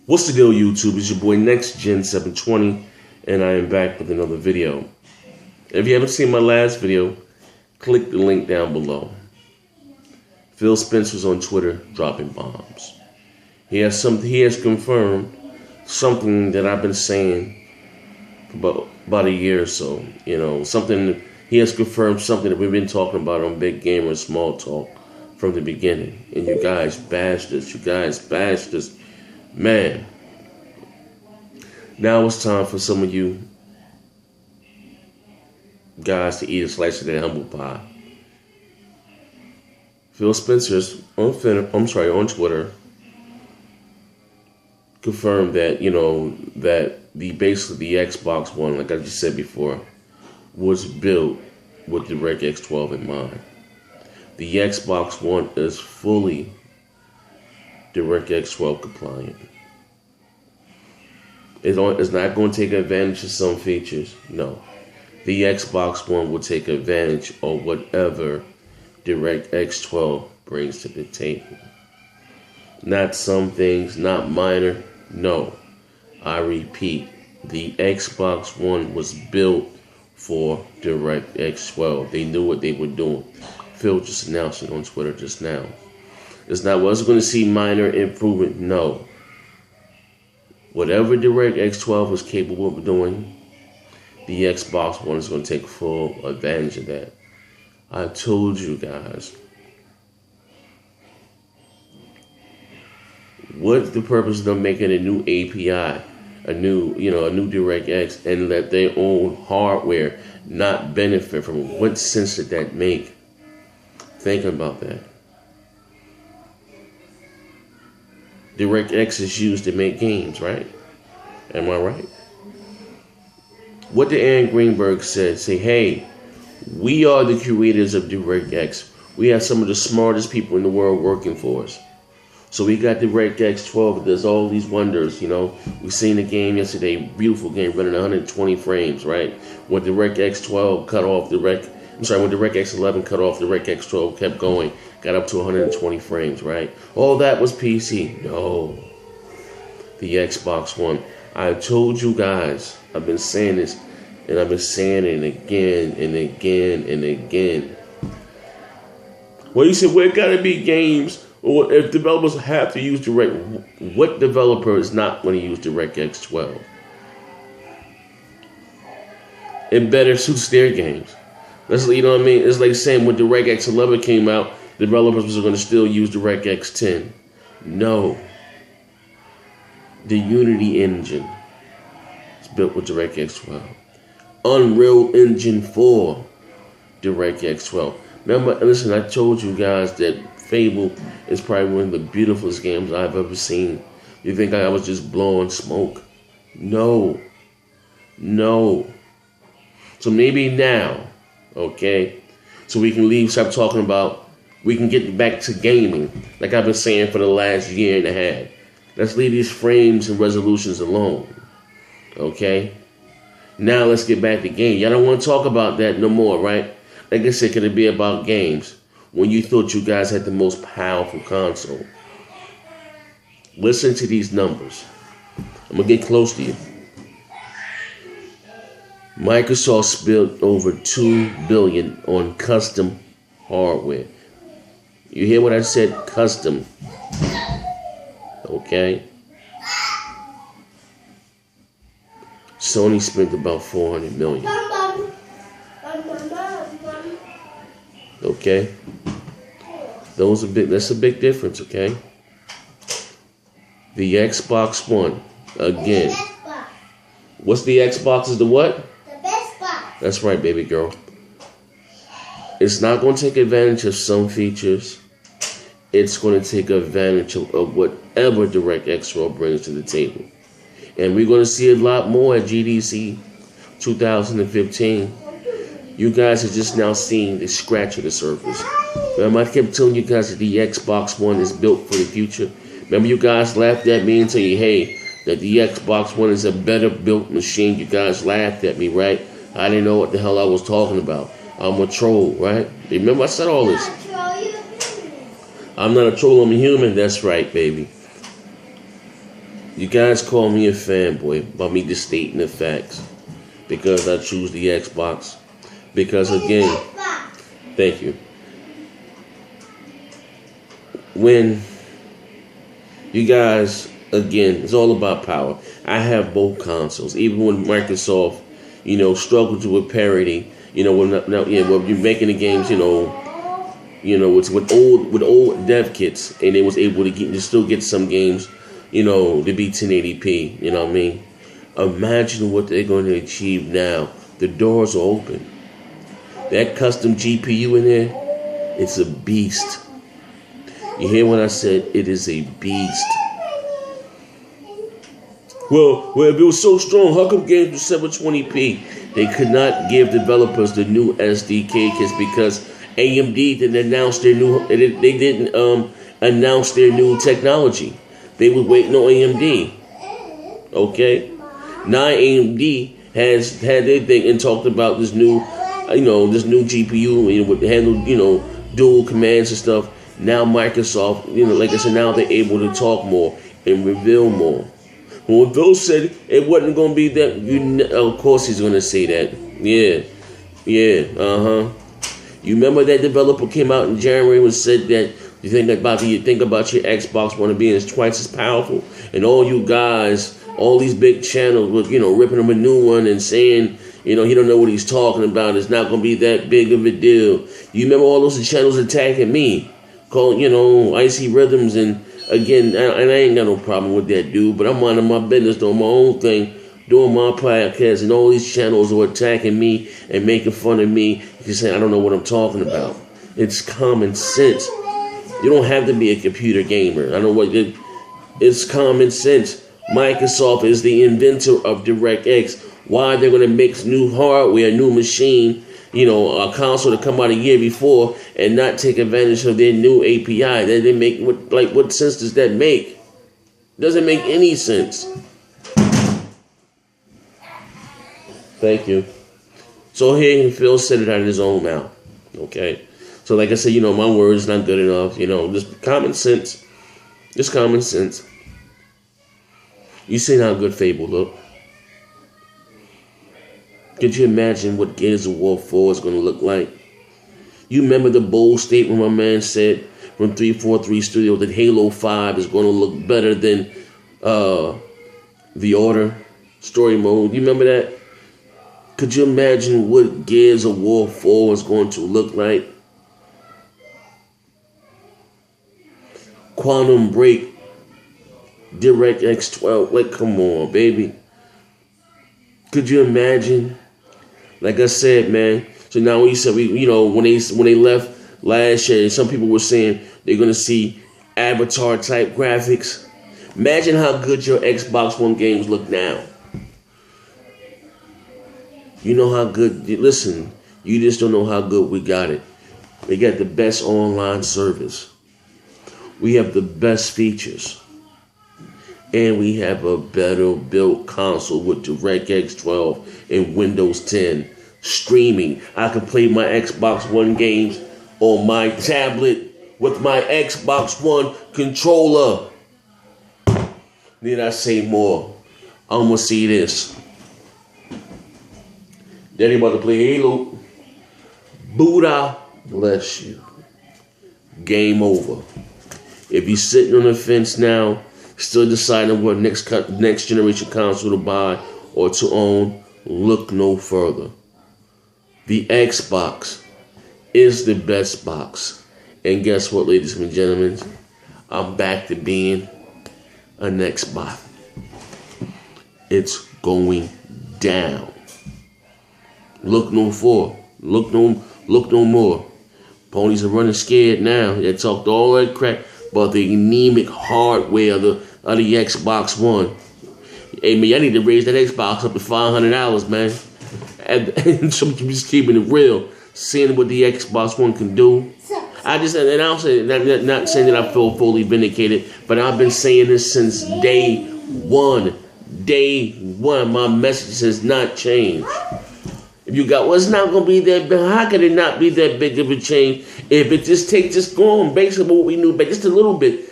What's the deal, YouTube? It's your boy NextGen720, and I am back with another video. If you haven't seen my last video, click the link down below. Philspencer's on Twitter dropping bombs. He has confirmed something that I've been saying for about a year or so. He has confirmed something that we've been talking about on Big Gamer Small Talk from the beginning. And you guys bashed us. Man, now it's time for some of you guys to eat a slice of that humble pie. Philspencer's on Twitter confirmed that that the Xbox One, like I just said before, was built with DirectX12 in mind. The Xbox One is fully DirectX12 compliant. It's not going to take advantage of some features. No. The Xbox One will take advantage of whatever DirectX12 brings to the table. Not some things, not minor. No. I repeat, the Xbox One was built for DirectX12. They knew what they were doing. Phil just announced it on Twitter just now. It's not was going to see minor improvement. No. Whatever DirectX12 was capable of doing, the Xbox One is going to take full advantage of that. I told you guys. What's the purpose of them making a new API, a new DirectX, and let their own hardware not benefit from it? What sense did that make? Think about that. DirectX is used to make games, right? Am I right? What did Aaron Greenberg say, hey, we are the creators of DirectX. We have some of the smartest people in the world working for us. So we got DirectX 12 that does all these wonders, We seen the game yesterday, beautiful game running 120 frames, right? When DirectX 12 cut off when DirectX 11 cut off, DirectX 12 kept going, got up to 120 frames, right? All that was PC. No. The Xbox One. I told you guys, I've been saying this, and I've been saying it again and again and again. Well, you said, well, it gotta be games, or if developers have to use what developer is not going to use DirectX 12? It better suits their games. That's, you know what I mean? It's like saying when DirectX 11 came out, developers were going to still use DirectX 10. No. The Unity engine is built with DirectX 12. Unreal Engine 4, DirectX 12. Remember, listen, I told you guys that Fable is probably one of the beautifulest games I've ever seen. You think I was just blowing smoke? No. So maybe now, okay, so we can stop talking about, we can get back to gaming, like I've been saying for the last year and a half. Let's leave these frames and resolutions alone, okay? Now let's get back to game. Y'all don't want to talk about that no more, right? Like I said, could it be about games when you thought you guys had the most powerful console? Listen to these numbers. I'm going to get close to you. Microsoft spent over $2 billion on custom hardware. You hear what I said? Custom. Okay. Sony spent about $400 million. Okay. That's a big difference, okay? The Xbox One, again. What's the Xbox? Is the what? That's right, baby girl. It's not going to take advantage of some features. It's going to take advantage of whatever DirectX 12 brings to the table. And we're going to see a lot more at GDC 2015. You guys are just now seeing the scratch of the surface. Remember, I kept telling you guys that the Xbox One is built for the future. Remember, you guys laughed at me and tell you, hey, that the Xbox One is a better built machine. You guys laughed at me, right? I didn't know what the hell I was talking about. I'm a troll, right? Remember I said all this. I'm not a troll, I'm a human. That's right, baby. You guys call me a fanboy by me just stating the facts. Because I choose the Xbox. Because again, thank you. When you guys, again, it's all about power. I have both consoles. Even when Microsoft, struggled with parity, when you're making the games, it's with old dev kits, and they was able to still get some games, to be 1080p. You know what I mean? Imagine what they're going to achieve now. The doors are open. That custom GPU in there, it's a beast. You hear what I said? It is a beast. Well, if it was so strong, how come games were 720p? They could not give developers the new SDK kits because AMD didn't announce their new. They didn't announce their new technology. They were waiting on AMD. Okay, now AMD has had their thing and talked about this new, this new GPU would handle, dual commands and stuff. Now Microsoft, like I said, now they're able to talk more and reveal more. When Phil said it wasn't going to be that, of course he's going to say that. Yeah, You remember that developer came out in January and said that you think about your Xbox One being twice as powerful, and all you guys, all these big channels, with ripping him a new one and saying, he don't know what he's talking about. It's not going to be that big of a deal. You remember all those channels attacking me, called Icy Rhythms, and again, and I ain't got no problem with that dude, but I'm minding my business, doing my own thing, doing my podcast, and all these channels are attacking me and making fun of me because I don't know what I'm talking about. It's common sense. You don't have to be a computer gamer. I know what it's common sense. Microsoft is the inventor of DirectX. Why they're going to make new hardware, new machine, a console to come out a year before and not take advantage of their new API? That they make what sense does that make? Doesn't make any sense. Thank you. So here Phil said it out of his own mouth. Okay. So like I said, my words not good enough. Just common sense. Just common sense. You seen how good Fable look? Could you imagine what Gears of War 4 is going to look like? You remember the bold statement my man said from 343 Studio that Halo 5 is going to look better than The Order story mode. You remember that? Could you imagine what Gears of War 4 is going to look like? Quantum Break, DirectX 12. Come on, baby. Could you imagine? Like I said, man. So now we said when they left last year, some people were saying they're gonna see Avatar type graphics. Imagine how good your Xbox One games look now. You know how good. Listen, you just don't know how good we got it. We got the best online service. We have the best features. And we have a better built console with DirectX 12 and Windows 10. Streaming. I can play my Xbox One games on my tablet with my Xbox One controller. Need I say more? I'm going to see this. Daddy about to play Halo. Buddha bless you. Game over. If you're sitting on the fence now, still deciding what next generation console to buy or to own, look no further. The Xbox is the best box. And guess what, ladies and gentlemen? I'm back to being an Xbox. It's going down. Look no more. Look no more. Ponies are running scared now. They talked all that crap about the anemic hardware of the Xbox One. Hey man, I need to raise that Xbox up to $500, man. And just keeping it real, seeing what the Xbox One can do. I'll say, not saying that I feel fully vindicated, but I've been saying this since day one. Day one, my message has not changed. If you got, it's not gonna be that big. How could it not be that big of a change? If it just go on basically what we knew, but just a little bit.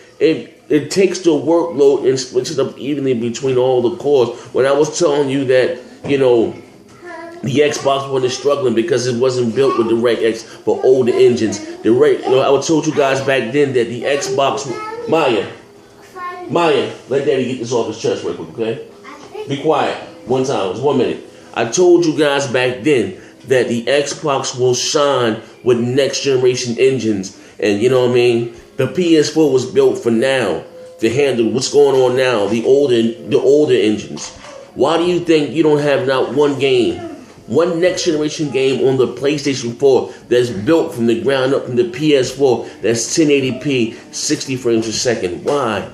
it takes the workload and splits it up evenly between all the cores. When I was telling you that, the Xbox One is struggling because it wasn't built with DirectX for older engines. I told you guys back then that the Xbox, Maya, let Daddy get this off his chest real quick, okay? Be quiet. One time, it's 1 minute. I told you guys back then that the Xbox will shine with next generation engines, and you know what I mean. The PS4 was built for now to handle what's going on now. The older engines. Why do you think you don't have not one one next generation game on the PlayStation 4 that's built from the ground up from the PS4 that's 1080p, 60 frames a second? Why?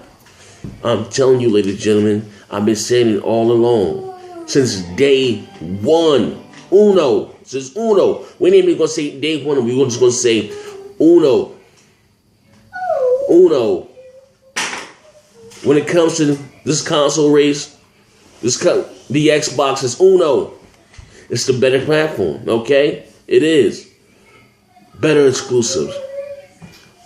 I'm telling you, ladies and gentlemen, I've been saying it all along since day one. Since uno. We ain't even gonna say day one. We're just gonna say uno. When it comes to this console race, the Xbox is uno. It's the better platform, okay? It is. Better exclusives.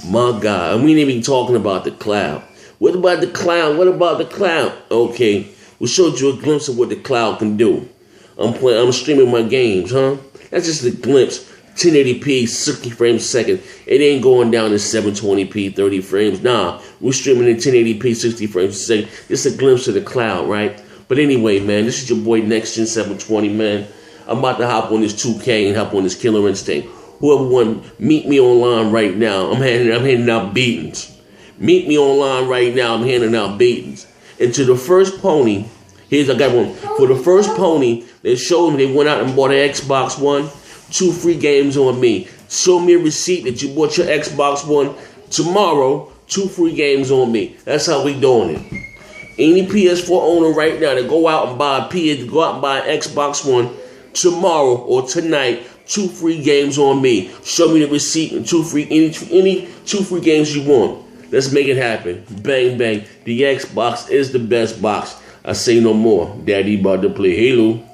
My God. And we ain't even talking about the cloud. What about the cloud? Okay. We showed you a glimpse of what the cloud can do. I'm streaming my games, huh? That's just a glimpse. 1080p, 60 frames a second. It ain't going down to 720p, 30 frames. Nah, we're streaming in 1080p, 60 frames a second. It's a glimpse of the cloud, right? But anyway, man, this is your boy Next Gen 720, man. I'm about to hop on this 2K and hop on this Killer Instinct. Whoever want, meet me online right now. I'm handing out beatings. Meet me online right now. I'm handing out beatings. And to the first pony, I got one. For the first pony, they showed me they went out and bought an Xbox One. 2 free games on me. Show me a receipt that you bought your Xbox One. Tomorrow, 2 free games on me. That's how we doing it. Any PS4 owner right now that go out and buy an Xbox One tomorrow or tonight, 2 free games on me. Show me the receipt and any 2 free games you want. Let's make it happen. Bang bang. The Xbox is the best box. I say no more. Daddy about to play Halo.